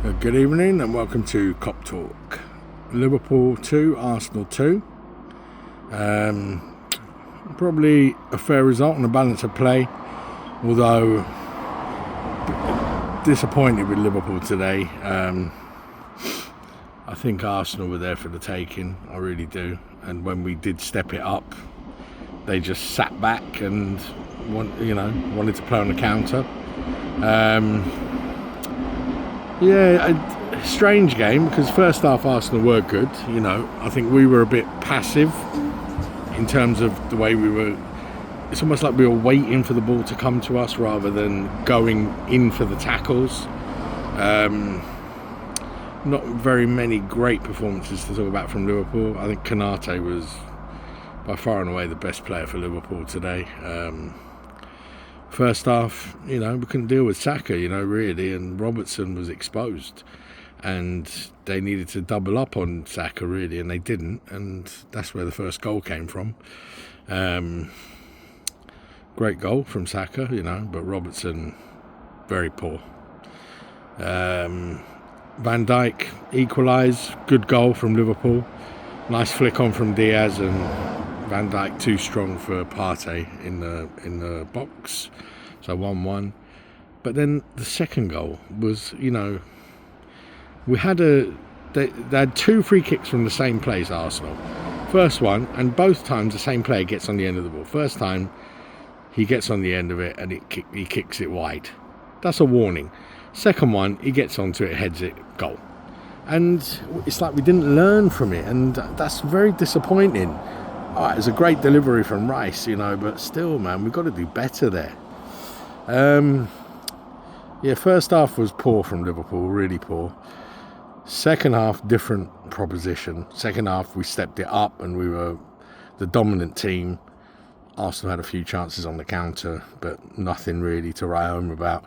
Good evening and welcome to Cop Talk. Liverpool 2, Arsenal 2. Probably a fair result and a balance of play, although disappointed with Liverpool today. I think Arsenal were there for the taking, I really do. And when we did step it up, they just sat back and wanted to play on the counter. A strange game because first half Arsenal were good. I think we were a bit passive in terms of the way we were. It's almost like we were waiting for the ball to come to us rather than going in for the tackles. Not very many great performances to talk about from Liverpool. I think Konate was by far and away the best player for Liverpool today. First half, we couldn't deal with Saka, really, and Robertson was exposed. And they needed to double up on Saka, really, and they didn't. And that's where the first goal came from. Great goal from Saka, but Robertson, very poor. Van Dijk equalised, good goal from Liverpool. Nice flick on from Diaz, and Van Dijk too strong for Partey in the box, so 1-1. But then the second goal was, we had they had two free kicks from the same place, Arsenal. First one, and both times the same player gets on the end of the ball. First time, he gets on the end of it and he kicks it wide. That's a warning. Second one, he gets onto it, heads it, goal. And it's like we didn't learn from it, and that's very disappointing. All right, it was a great delivery from Rice, but still, man, we've got to do better there. First half was poor from Liverpool, really poor. Second half, different proposition. Second half, we stepped it up and we were the dominant team. Arsenal had a few chances on the counter, but nothing really to write home about.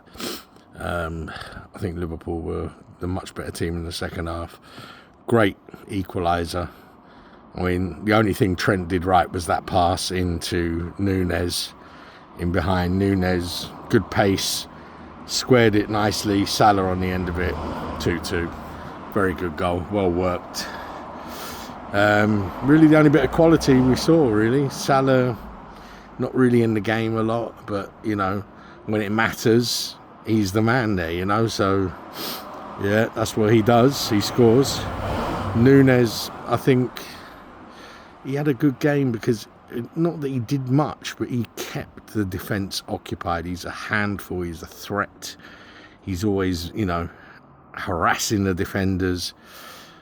I think Liverpool were the much better team in the second half. Great equaliser. I mean, the only thing Trent did right was that pass into Núñez, in behind Núñez. Good pace, squared it nicely. Salah on the end of it, 2-2. Very good goal, well worked. Really the only bit of quality we saw, really. Salah, not really in the game a lot, but, when it matters, he's the man there, so, yeah, that's what he does. He scores. Núñez, I think he had a good game because, not that he did much, but he kept the defence occupied. He's a handful, he's a threat. He's always, harassing the defenders.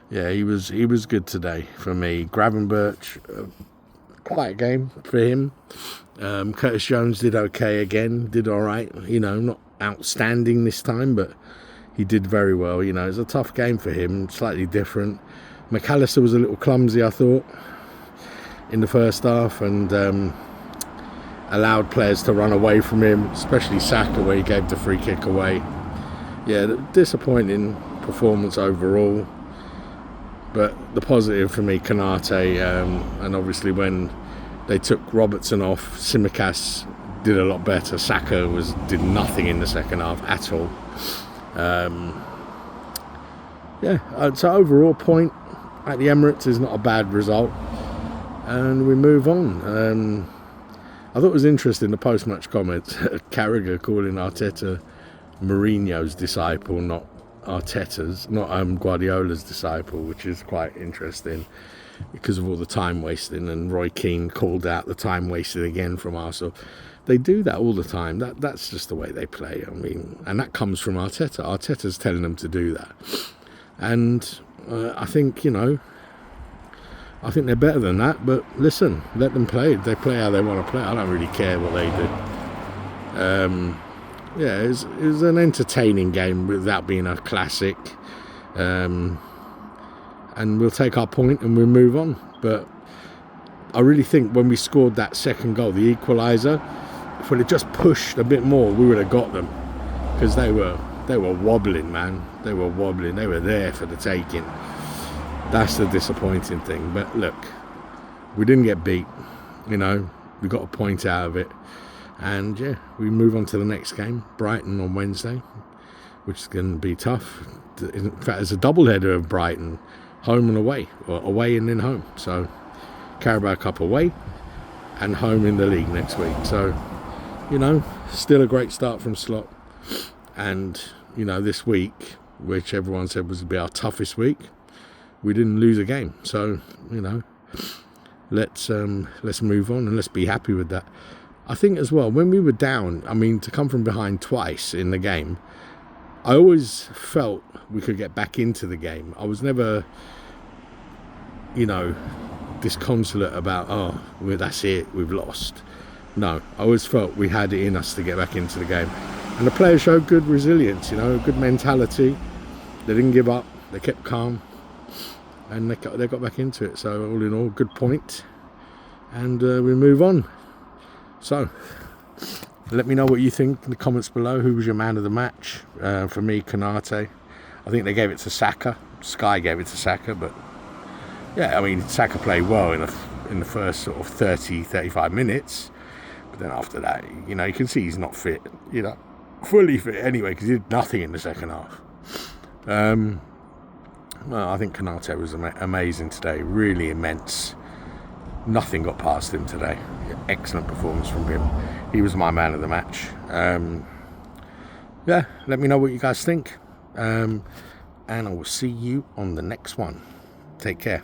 Yeah, he was good today for me. Gravenberch, quiet game for him. Curtis Jones did okay again, did all right. Not outstanding this time, but he did very well. It was a tough game for him, slightly different. McAllister was a little clumsy, I thought, in the first half, and allowed players to run away from him, especially Saka, where he gave the free kick away. Yeah, disappointing performance overall. But the positive for me, Konate, and obviously when they took Robertson off, Tsimikas did a lot better. Saka did nothing in the second half at all. So overall point at the Emirates is not a bad result. And we move on. I thought it was interesting, the post-match comments. Carragher calling Arteta Mourinho's disciple, not Arteta's, not Guardiola's disciple, which is quite interesting because of all the time wasting. And Roy Keane called out the time wasted again from Arsenal. They do that all the time. That's just the way they play. I mean, and that comes from Arteta. Arteta's telling them to do that. And I think, I think they're better than that. But listen, let them play. They play how they want to play. I don't really care what they do. It was an entertaining game without being a classic. And we'll take our point and we'll move on. But I really think when we scored that second goal, the equaliser, if we'd have just pushed a bit more, we would have got them. Because they were wobbling, man. They were wobbling. They were there for the taking. That's the disappointing thing. But look, we didn't get beat. We got a point out of it. And we move on to the next game, Brighton on Wednesday, which is going to be tough. In fact, it's a double-header of Brighton, home and away, or away and then home. So Carabao Cup away and home in the league next week. So, still a great start from Slot. And, this week, which everyone said was to be our toughest week, we didn't lose a game. So, let's move on and let's be happy with that. I think as well, when we were down, to come from behind twice in the game, I always felt we could get back into the game. I was never, disconsolate about, that's it, we've lost. No, I always felt we had it in us to get back into the game. And the players showed good resilience, good mentality. They didn't give up, they kept calm, and they got back into it. So all in all, good point. And we move on. So, let me know what you think in the comments below. Who was your man of the match? For me, Konate. I think they gave it to Saka. Sky gave it to Saka, but yeah, Saka played well in the first sort of 30-35 minutes. But then after that, you can see he's not fit. Fully fit anyway, because he did nothing in the second half. Well, I think Konate was amazing today. Really immense. Nothing got past him today. Excellent performance from him. He was my man of the match. Yeah, let me know what you guys think. And I will see you on the next one. Take care.